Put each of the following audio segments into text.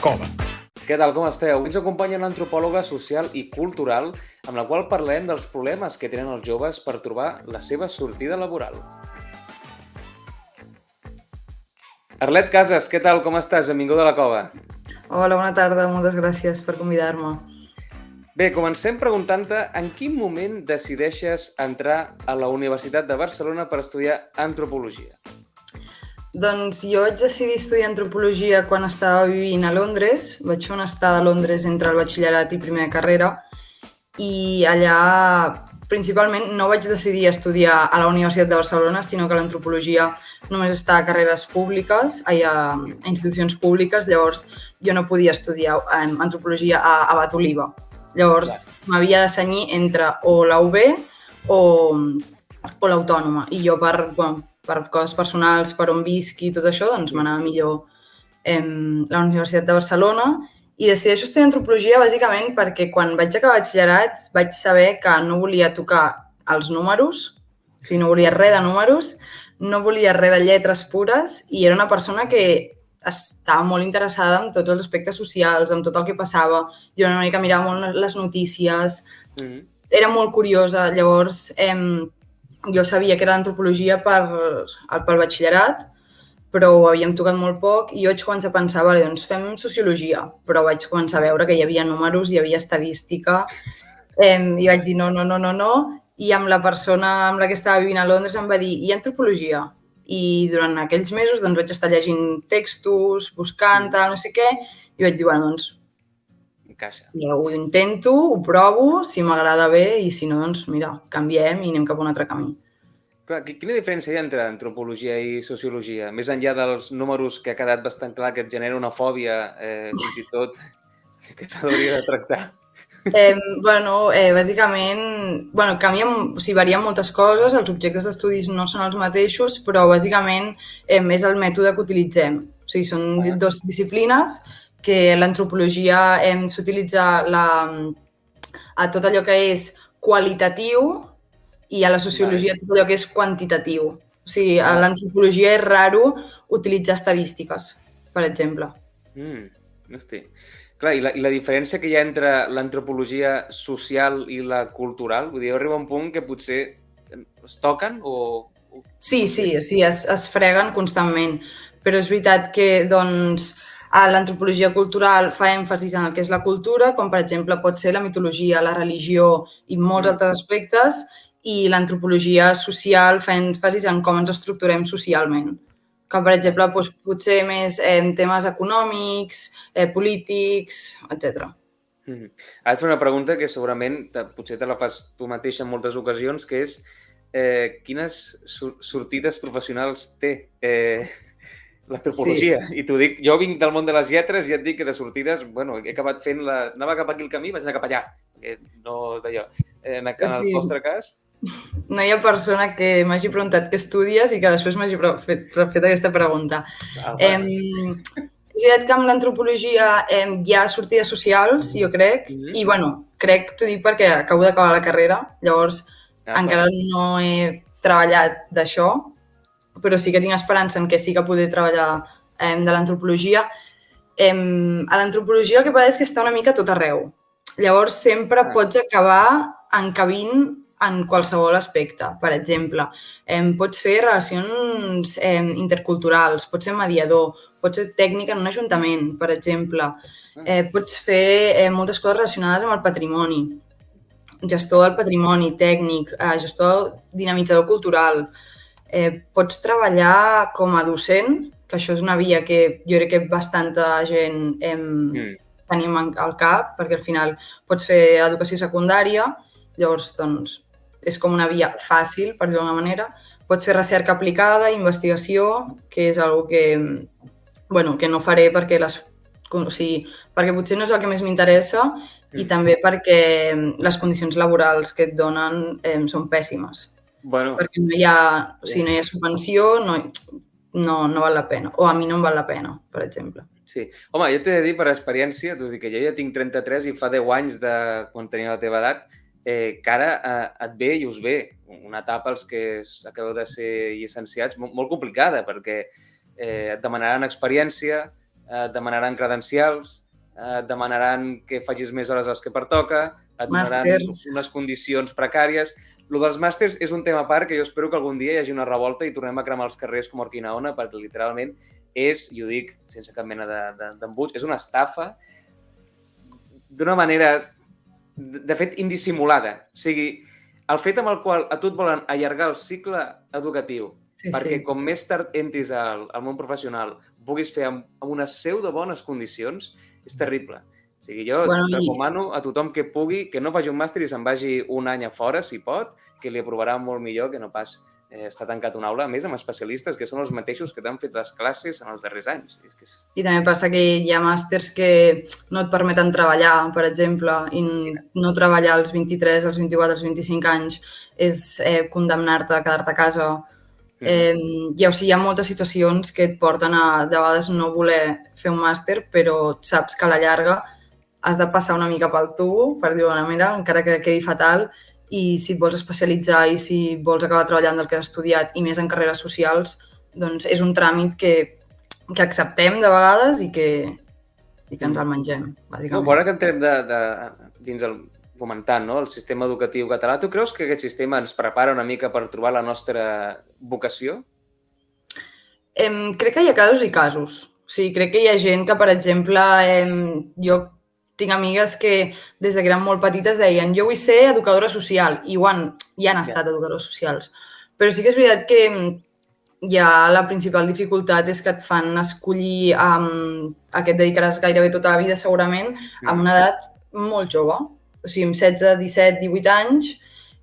cova. Què tal, com esteu? Ens acompanya una antropòloga social i cultural amb la qual parlem dels problemes que tenen els joves per trobar la seva sortida laboral. Arlet Casas, què tal, com estàs? Benvinguda a la cova. Hola, bona tarda, moltes gràcies per convidar-me. Bé, comencem preguntant-te en quin moment decideixes entrar a la Universitat de Barcelona per estudiar antropologia? Doncs jo vaig decidir estudiar antropologia quan estava vivint a Londres. Vaig fer una estada a Londres entre el batxillerat i primera carrera i allà principalment no vaig decidir estudiar a la Universitat de Barcelona, sinó que l'antropologia només està a carreres públiques, a institucions públiques, llavors jo no podia estudiar antropologia a Bat Oliva. Llavors m'havia de cenyir entre o la UB o l'Autònoma i jo per coses personals, per on visqui i tot això, doncs m'anava millor la Universitat de Barcelona i decideixo estudiar antropologia bàsicament perquè quan vaig acabar batxillerat vaig saber que no volia tocar els números, o sigui, no volia res de números, no volia res de lletres pures i era una persona que estava molt interessada en tots els aspectes socials, en tot el que passava. Jo una mica mirava molt les notícies, era molt curiosa, llavors jo sabia que era l'antropologia pel batxillerat, però ho havíem tocat molt poc i jo vaig començar a pensar, vale, doncs fem sociologia, però vaig començar a veure que hi havia números, hi havia estadística i vaig dir no, i amb la persona amb la que estava vivint a Londres em va dir, i antropologia? I durant aquells mesos doncs, vaig estar llegint textos, buscant, no sé què, i vaig dir, bueno, doncs encaixa. Ja ho intento, ho provo, si m'agrada bé i si no, doncs mira, canviem i anem cap a un altre camí. Clar, quina diferència hi ha entre antropologia i sociologia? Més enllà dels números que ha quedat bastant clar que et genera una fòbia, fins i tot, que s'hauria de tractar. Bàsicament, varien moltes coses, els objectes d'estudis no són els mateixos, però bàsicament és el mètode que utilitzem. O sigui, són dues disciplines que l'antropologia s'utilitza a tot allò que és qualitatiu i a la sociologia tot allò que és quantitatiu. O sigui, a l'antropologia és raro utilitzar estadístiques, per exemple. Hosti. Clar, i la diferència que hi ha entre l'antropologia social i la cultural, vull dir, arriba un punt que potser es toquen o... Sí, es freguen constantment, però és veritat que, doncs, l'antropologia cultural fa èmfasis en el que és la cultura, com per exemple pot ser la mitologia, la religió i molts altres aspectes, i l'antropologia social fa èmfasis en com ens estructurem socialment. Com, per exemple, potser més temes econòmics, polítics, etc. Ara et faré una pregunta que segurament potser te la fas tu mateix en moltes ocasions, que és quines sortides professionals té l'antropologia? Sí. I t'ho dic, jo vinc del món de les lletres i et dic que de sortides, bueno, he acabat fent anava cap aquí el camí, vaig anar cap allà. No d'allò. En el vostre cas... No hi ha persona que m'hagi preguntat què estudies i que després m'hagi fet aquesta pregunta. És veritat que amb l'antropologia hi ha sortides socials, jo crec, i crec, t'ho dic perquè acabo d'acabar la carrera, llavors encara no he treballat d'això, però sí que tinc esperança en que sí que podré treballar de l'antropologia. A l'antropologia el que passa és que està una mica a tot arreu. Llavors sempre pots acabar encabint en qualsevol aspecte. Per exemple, pots fer relacions interculturals, pots ser mediador, pots ser tècnic en un ajuntament, per exemple. Pots fer moltes coses relacionades amb el patrimoni. Gestor del patrimoni, tècnic, gestor dinamitzador cultural. Pots treballar com a docent, que això és una via que jo crec que bastanta gent tenim al cap, perquè al final pots fer educació secundària, llavors, doncs, és com una via fàcil, per dir-ho d'alguna manera. Pots fer recerca aplicada, investigació, que és una cosa que no faré perquè potser no és el que més m'interessa i també perquè les condicions laborals que et donen són pèssimes. Perquè no hi ha subvenció, no val la pena. O a mi no em val la pena, per exemple. Sí. Home, jo t'he de dir per experiència, t'ho dic que jo ja tinc 33 i fa 10 anys de quan tenia la teva edat, que ara et ve i us ve una etapa als que acabeu de ser llicenciats molt complicada perquè et demanaran experiència, et demanaran credencials, et demanaran que facis més hores de les que pertoca, et donaran unes condicions precàries. Lo dels màsters és un tema a part que jo espero que algun dia hi hagi una revolta i tornem a cremar els carrers com Orquinaona, perquè literalment és, i ho dic sense cap mena d'embuts, és una estafa d'una manera, de fet, indissimulada. O sigui, el fet amb el qual a tu et volen allargar el cicle educatiu perquè com més tard entris al món professional puguis fer amb una pseudo bones condicions, és terrible. O sigui, jo recomano a tothom que pugui que no faci un màster i se'n vagi un any a fora, si pot, que li aprovarà molt millor que no pas estar tancat a una aula, a més amb especialistes que són els mateixos que t'han fet les classes en els darrers anys. I també passa que hi ha màsters que no et permeten treballar, per exemple, i no treballar als 23, als 24, als 25 anys és condemnar-te a quedar-te a casa. Hi ha moltes situacions que et porten a, de vegades, no voler fer un màster, però saps que a la llarga has de passar una mica pel tubo, per dir-ho d'una manera, encara que quedi fatal, i si et vols especialitzar i si vols acabar treballant del que has estudiat i més en carreres socials, doncs és un tràmit que acceptem de vegades i que ens el mengem, bàsicament. Ara que entrem dins el comentant, el sistema educatiu català, tu creus que aquest sistema ens prepara una mica per trobar la nostra vocació? Crec que hi ha casos i casos. O sigui, crec que hi ha gent que, per exemple, jo tinc amigues que des que eren molt petites deien jo vull ser educadora social i ja han estat educadores socials. Però sí que és veritat que ja la principal dificultat és que et fan escollir a què et dedicaràs gairebé tota la vida segurament amb una edat molt jove. O sigui, amb 16, 17, 18 anys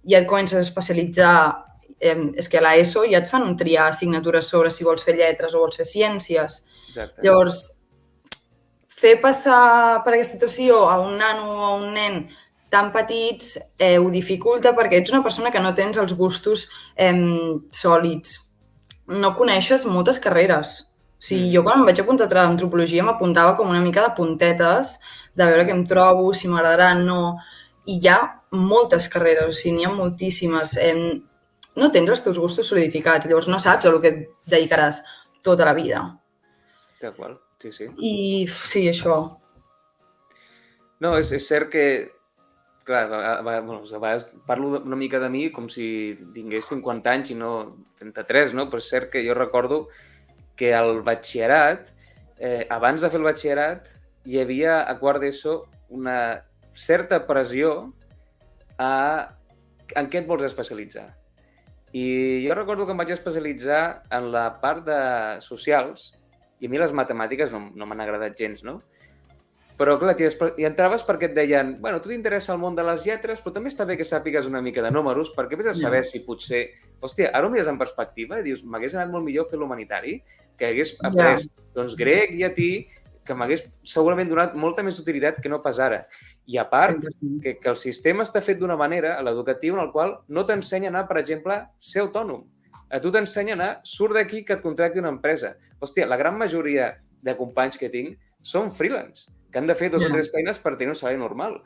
ja et comences a especialitzar. És que a l'ESO ja et fan triar assignatures sobre si vols fer lletres o vols fer ciències. Exacte. Llavors, fer passar per aquesta situació a un nano o a un nen tan petits ho dificulta perquè ets una persona que no tens els gustos sòlids. No coneixes moltes carreres. O sigui, jo quan em vaig apuntar a antropologia m'apuntava com una mica de puntetes, de veure què em trobo, si m'agradarà o no. I hi ha moltes carreres, o sigui, n'hi ha moltíssimes. No tens els teus gustos solidificats, llavors no saps a què et dedicaràs tota la vida. De qual, sí. I sí, això. No, és cert que, clar, a vegades parlo una mica de mi com si tingués 50 anys i no 33, no? Però és cert que jo recordo que al batxillerat, abans de fer el batxillerat, hi havia a quart d'ESO una certa pressió en què et vols especialitzar. I jo recordo que em vaig especialitzar en la part de socials i a mi les matemàtiques no m'han agradat gens, no? Però, clar, hi entraves perquè et deien bueno, tu t'interessa el món de les lletres, però també està bé que sàpigues una mica de números perquè vés a saber si potser... Hòstia, ara ho mires en perspectiva i dius m'hagués anat molt millor fer l'humanitari, que hagués après doncs, grec, llatí, que m'hagués segurament donat molta més utilitat que no pas ara. I a part, que el sistema està fet d'una manera, a l'educatiu, en el qual no t'ensenya a anar, per exemple, a ser autònom. A tu t'ensenya a anar, surt d'aquí que et contracti una empresa. Hòstia, la gran majoria de companys que tinc són freelance, que han de fer 2 o 3 feines per tenir un salari normal.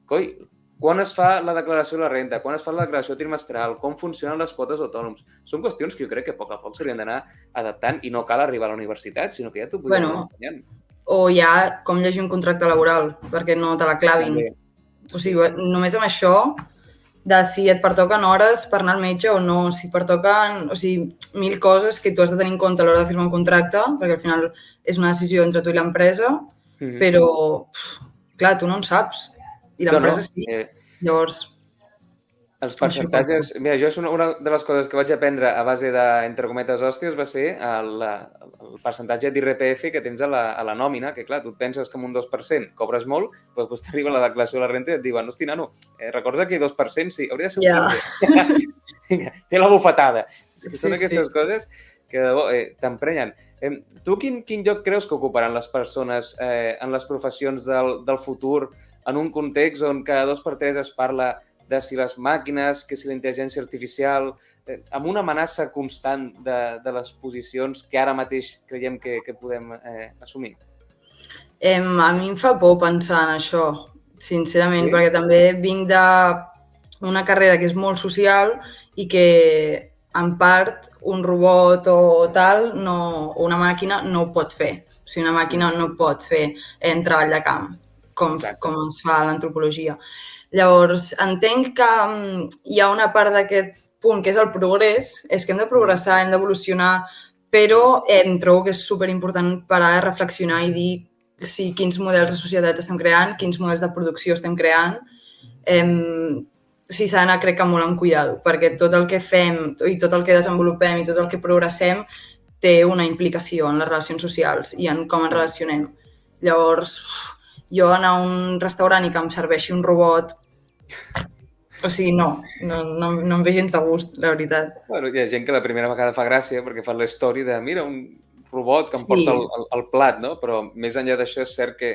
Coi, quan es fa la declaració de la renta, quan es fa la declaració trimestral, com funcionen les quotes autònoms, són qüestions que jo crec que a poc s'haurien d'anar adaptant i no cal arribar a la universitat, sinó que ja t'ho podem anar ensenyant. O ja com llegir un contracte laboral, perquè no te la clavin. O sigui, només amb això, de si et pertoquen hores per anar al metge o no, si pertoquen, o sigui, 1000 coses que tu has de tenir en compte a l'hora de firmar un contracte, perquè al final és una decisió entre tu i l'empresa, però, clar, tu no en saps. I l'empresa sí. Llavors... Els percentatges... Mira, jo és una de les coses que vaig aprendre a base de, entre cometes, hòsties, va ser el percentatge d'IRPF que tens a la nòmina, que clar, tu et penses que amb un 2% cobres molt, però després t'arriba la declaració de la renta i et diuen, hosti, nano, recorda que 2% sí, hauria de ser un 15%. Té la bufetada. Són aquestes coses que de debò t'emprenyen. Tu quin lloc creus que ocuparan les persones en les professions del futur en un context on cada 2x3 es parla de si les màquines, que si la intel·ligència artificial, amb una amenaça constant de les posicions que ara mateix creiem que podem assumir? A mi em fa por pensar en això, sincerament, perquè també vinc d'una carrera que és molt social i que, en part, un robot o tal, o una màquina no ho pot fer. O sigui, una màquina no pot fer treball de camp, com es fa a l'antropologia. Llavors, entenc que hi ha una part d'aquest punt que és el progrés, és que hem de progressar, hem d'evolucionar, però trobo que és superimportant parar de reflexionar i dir quins models de societat estem creant, quins models de producció estem creant. S'ha d'anar, crec que, molt amb cuidado, perquè tot el que fem i tot el que desenvolupem i tot el que progressem té una implicació en les relacions socials i en com ens relacionem. Llavors, jo anar a un restaurant i que em serveixi un robot, o sigui, no em ve gens de gust, la veritat. Bueno, hi ha gent que la primera vegada fa gràcia perquè fan l'story de mira, un robot que em porta el plat, no? Però més enllà d'això és cert que,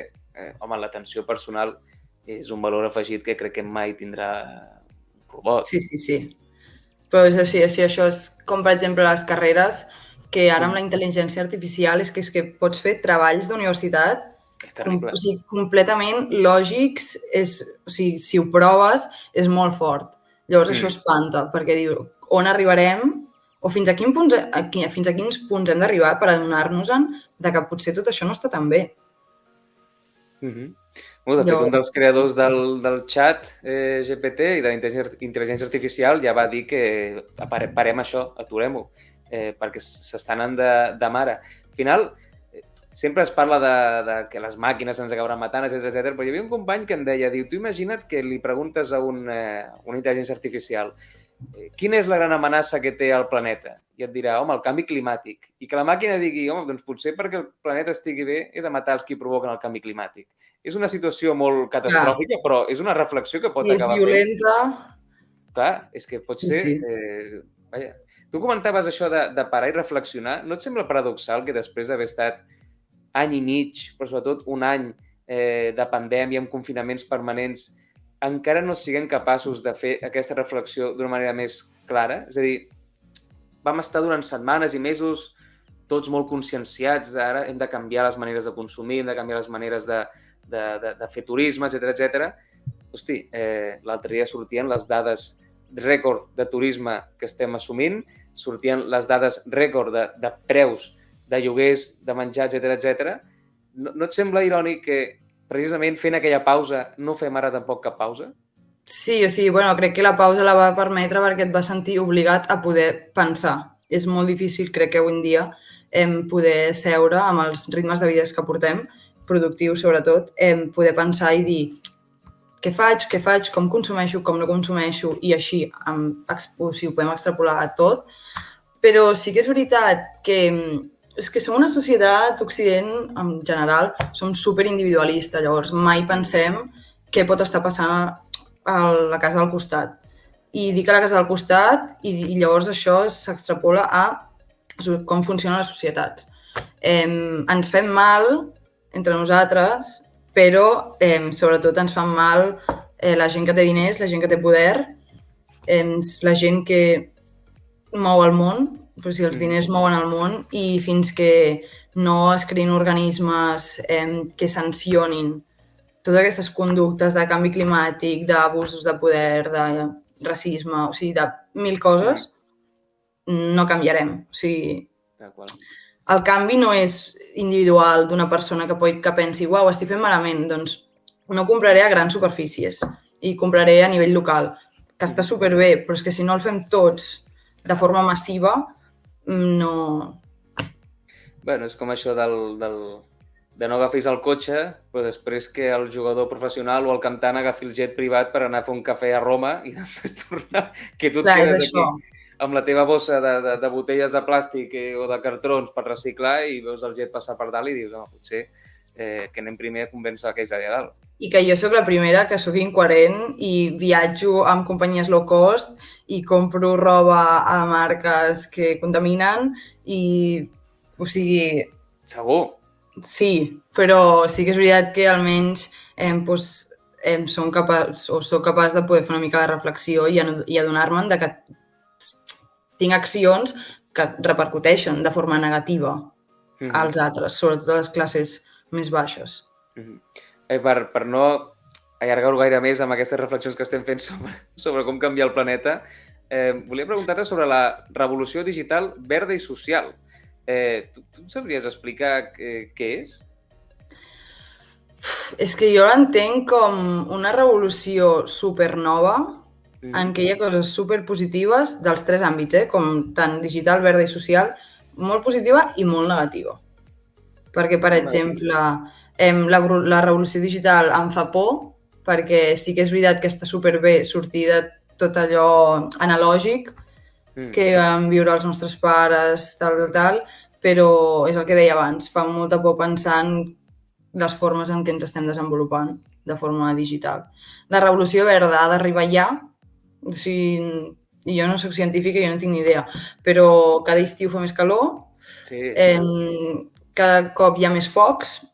home, l'atenció personal és un valor afegit que crec que mai tindrà un robot. Sí. Però és així, això és com, per exemple, les carreres, que ara amb la intel·ligència artificial és que pots fer treballs d'universitat completament lògics, o sigui, si ho proves, és molt fort. Llavors això espanta, perquè diu, on arribarem o fins a quins punts hem d'arribar per adonar-nos-en que potser tot això no està tan bé. De fet, un dels creadors del xat GPT i de l'intel·ligència artificial ja va dir que parem això, aturem-ho, perquè s'estan anant de mare. Al final, sempre es parla de que les màquines ens acabaran matant, etc. Però hi havia un company que em deia, tu imagina't que li preguntes a una intel·ligència artificial quina és la gran amenaça que té el planeta? I et dirà, home, el canvi climàtic. I que la màquina digui, home, doncs potser perquè el planeta estigui bé he de matar els qui provoquen el canvi climàtic. És una situació molt catastròfica, però és una reflexió que pot acabar fent. És violenta. Clar, és que pot ser... Vaja. Tu comentaves això de parar i reflexionar. No et sembla paradoxal que després d'haver estat any i mig, però sobretot un any de pandèmia amb confinaments permanents, encara no siguem capaços de fer aquesta reflexió d'una manera més clara? És a dir, vam estar durant setmanes i mesos tots molt conscienciats d'ara hem de canviar les maneres de consumir, hem de canviar les maneres de fer turisme, etc. Hosti, l'altre dia sortien les dades rècord de turisme que estem assumint, sortien les dades rècord de preus de lloguers, de menjar, etc. No et sembla irònic que precisament fent aquella pausa no fem ara tampoc cap pausa? Sí, crec que la pausa la va permetre perquè et va sentir obligat a poder pensar. És molt difícil, crec que avui en dia, poder seure amb els ritmes de vida que portem, productius sobretot, poder pensar i dir què faig, com consumeixo, com no consumeixo, i així, si ho podem extrapolar a tot. Però sí que és veritat que és que som una societat, Occident, en general, som superindividualistes, llavors mai pensem què pot estar passant a la casa del costat. I dic a la casa del costat i llavors això s'extrapola a com funcionen les societats. Ens fem mal entre nosaltres, però sobretot ens fan mal la gent que té diners, la gent que té poder, la gent que mou el món, però si els diners mouen el món i fins que no es creïn organismes que sancionin totes aquestes conductes de canvi climàtic, d'abusos de poder, de racisme, o sigui, de mil coses, no canviarem. O sigui, el canvi no és individual d'una persona que pensi uau, estic fent malament, doncs no compraré a grans superfícies i compraré a nivell local, que està superbé, però és que si no el fem tots de forma massiva, no... Bueno, és com això de no agafis el cotxe, però després que el jugador professional o el cantant agafi el jet privat per anar a fer un cafè a Roma i després tornar, que tu et quedes aquí amb la teva bossa de botelles de plàstic o de cartrons per reciclar i veus el jet passar per dalt i dius, home, potser que anem primer a convèncer aquells d'allà dalt. I que jo sóc la primera que sóc incoherent i viatjo amb companyies low cost i compro roba a marques que contaminen i, o sigui... Segur? Sí, però sí que és veritat que almenys soc capaç de poder fer una mica de reflexió i adonar-me'n que tinc accions que repercuteixen de forma negativa als altres, sobretot a les classes més baixes. Per no allargar-ho gaire més amb aquestes reflexions que estem fent sobre com canviar el planeta, volia preguntar-te sobre la revolució digital verda i social. Tu em sabries explicar què és? És que jo l'entenc com una revolució supernova en què hi ha coses superpositives dels tres àmbits, com tant digital, verda i social, molt positiva i molt negativa. Perquè, per exemple, la revolució digital em fa por, perquè sí que és veritat que està superbé sortir de tot allò analògic que vam viure els nostres pares, tal, però és el que deia abans, fa molta por pensar en les formes en què ens estem desenvolupant de forma digital. La revolució verda ha d'arribar ja, o sigui, jo no soc científica i jo no tinc ni idea, però cada estiu fa més calor, cada cop hi ha més focs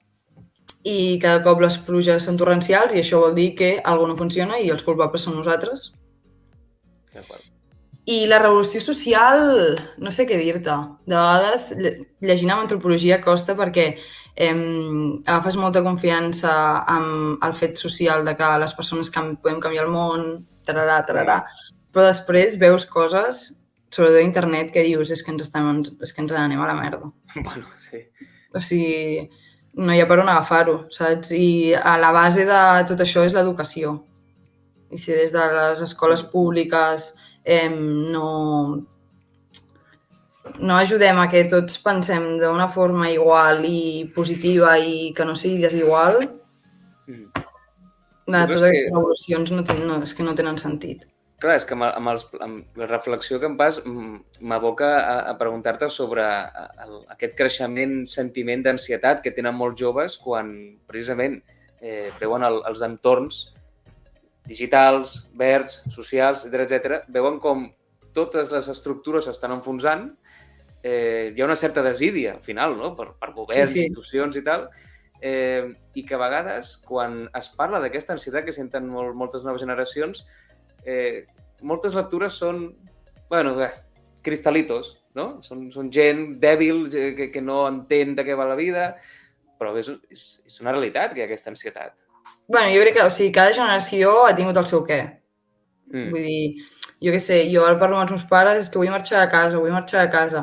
i cada cop les pluges són torrencials i això vol dir que alguna no funciona i els culpables són nosaltres. I la revolució social, no sé què dir-te. De vegades, llegint amb antropologia costa perquè agafes molta confiança amb el fet social de que les persones podem canviar el món, tararà, però després veus coses, sobretot a internet, que dius és que ens n'anem a la merda. Bueno, sí. O sigui, no hi ha per on agafar-ho, saps? I a la base de tot això és l'educació. I si des de les escoles públiques no ajudem a que tots pensem d'una forma igual i positiva i que no sigui desigual, totes aquestes revolucions és que no tenen sentit. Clar, és que amb la reflexió que em fas m'aboca a preguntar-te sobre aquest creixement, sentiment d'ansietat que tenen molts joves quan precisament veuen els entorns digitals, verds, socials, etc., veuen com totes les estructures s'estan enfonsant, hi ha una certa desídia, al final, no? Per governs, institucions i tal, i que a vegades, quan es parla d'aquesta ansietat que senten moltes noves generacions, moltes lectures són, cristalitos, no? Són gent dèbil, que no entén de què va la vida, però és una realitat que hi ha aquesta ansietat. Jo crec que cada generació ha tingut el seu què. Vull dir, jo què sé, jo ara parlo amb els meus pares, és que vull marxar de casa.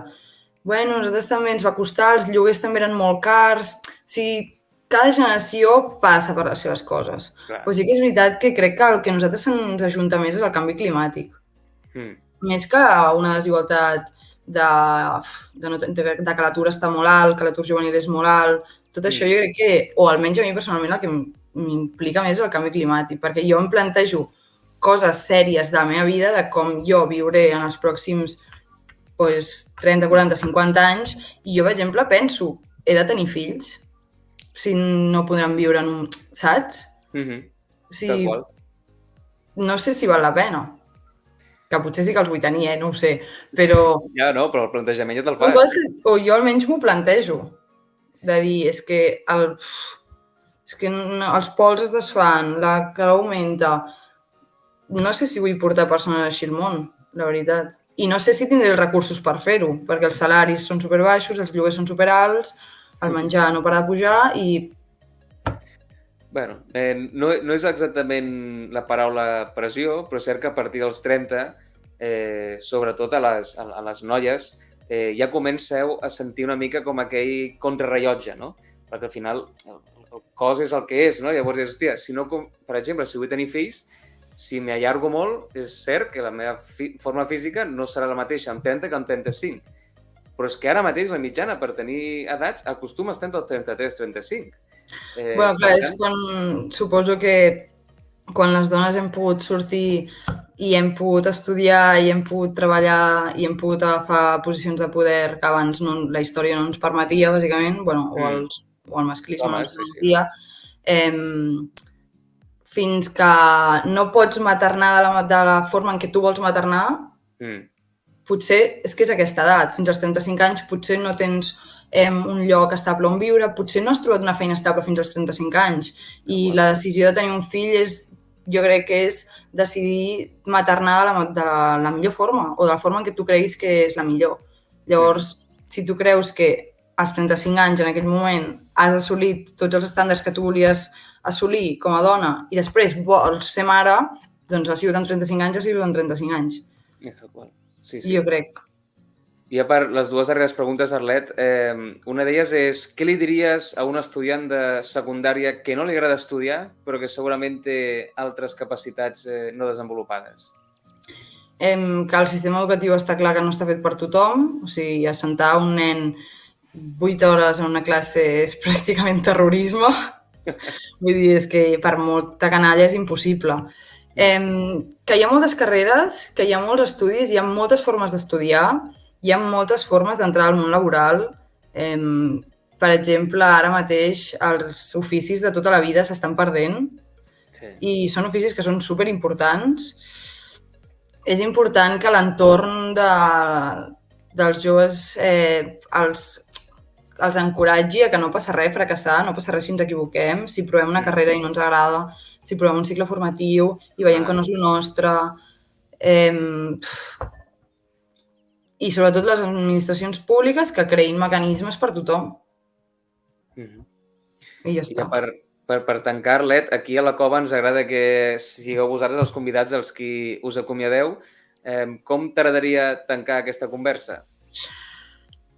Nosaltres també ens va costar, els lloguers també eren molt cars. O sigui, cada generació passa per les seves coses. Però sí que és veritat que crec que el que a nosaltres ens ajunta més és el canvi climàtic. Més que una desigualtat de que l'atur està molt alt, que l'atur juvenil és molt alt. Tot això jo crec que, o almenys a mi personalment, el que m'implica més el canvi climàtic, perquè jo em plantejo coses sèries de la meva vida, de com jo viuré en els pròxims 30, 40, 50 anys, i jo, per exemple, penso, he de tenir fills, si no podran viure en un... Saps? Tal qual. No sé si val la pena. Que potser sí que els vull tenir, no ho sé, però... Ja, no, però el plantejament ja te'l fas. O jo almenys m'ho plantejo, de dir, és que els pols es desfan, la calor augmenta. No sé si vull portar persones així al món, la veritat. I no sé si tindré els recursos per fer-ho, perquè els salaris són superbaixos, els lloguers són superalts, el menjar no para de pujar i... No és exactament la paraula pressió, però és cert que a partir dels 30, sobretot a les noies, ja comenceu a sentir una mica com aquell contrarrellotge, no? Perquè al final el cos és el que és, no? Llavors, hòstia, si no, per exemple, si vull tenir fills, si m'allargo molt, és cert que la meva forma física no serà la mateixa amb 30 que amb 35. Però és que ara mateix la mitjana per tenir edats acostuma a estar entre els 33-35. Clar, és quan suposo que quan les dones hem pogut sortir i hem pogut estudiar i hem pogut treballar i hem pogut agafar posicions de poder que abans la història no ens permetia, bàsicament, o el masclisme no ens permetia, fins que no pots maternar de la forma en què tu vols maternar, potser és que és aquesta edat, fins als 35 anys potser no tens un lloc estable on viure, potser no has trobat una feina estable fins als 35 anys i la decisió de tenir un fill jo crec que és decidir maternar de la millor forma o de la forma en què tu creguis que és la millor. Llavors, si tu creus que als 35 anys en aquell moment has assolit tots els estàndards que tu volies assolir com a dona i després vols ser mare, doncs ha sigut amb 35 anys, ha sigut amb 35 anys. És tal qual. Sí. Jo crec. I a part, les dues darreres preguntes, Arlet, una d'elles és què li diries a un estudiant de secundària que no li agrada estudiar, però que segurament té altres capacitats no desenvolupades? Que el sistema educatiu està clar que no està fet per tothom, o sigui, assentar un nen 8 hores en una classe és pràcticament terrorisme. Vull dir, és que per molta canalla és impossible. Que hi ha moltes carreres, que hi ha molts estudis, hi ha moltes formes d'estudiar, hi ha moltes formes d'entrar al món laboral. Per exemple, ara mateix els oficis de tota la vida s'estan perdent i són oficis que són superimportants. És important que l'entorn dels joves els encoratgi a que no passa res fracassar, no passa res si ens equivoquem, si provem una carrera i no ens agrada, si provem un cicle formatiu i veiem que no és el nostre. I sobretot les administracions públiques que creïn mecanismes per tothom. I ja està. Per tancar, Arlet, aquí a la Cova ens agrada que sigueu vosaltres els convidats els qui us acomiadeu. Com t'agradaria tancar aquesta conversa?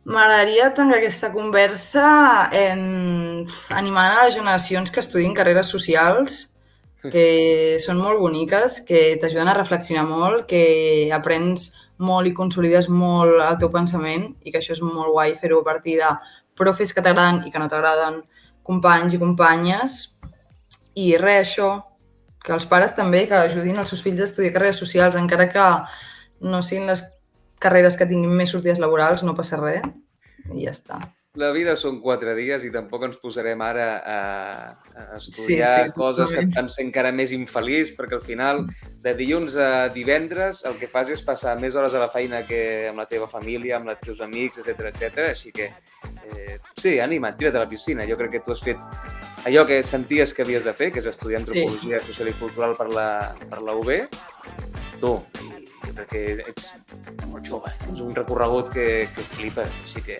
M'agradaria tancar aquesta conversa animant a les generacions que estudien carreres socials, que són molt boniques, que t'ajuden a reflexionar molt, que aprens molt i consolides molt el teu pensament i que això és molt guai fer-ho a partir de profes que t'agraden i que no t'agraden, companys i companyes, i res, això, que els pares també que ajudin els seus fills a estudiar carreres socials, encara que no siguin les carreres que tinguin més sortides laborals, no passa res, i ja està. La vida són 4 dies i tampoc ens posarem ara a estudiar coses que et fan ser encara més infeliç, perquè al final, de dilluns a divendres, el que fas és passar més hores a la feina que amb la teva família, amb els teus amics, etc. Així que, sí, anima't, tira't a la piscina. Jo crec que tu has fet allò que senties que havies de fer, que és estudiar Antropologia Social i Cultural per la UB. Tu, jo crec que ets molt jove, tens un recorregut que flipes, així que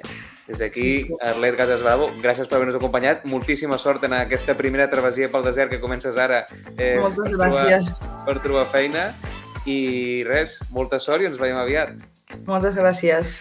des d'aquí, Arlet Casas Bravo, gràcies per haver-nos acompanyat, moltíssima sort en aquesta primera travessia pel desert que comences ara Moltes gràcies. Per trobar feina i res, molta sort i ens veiem aviat. Moltes gràcies.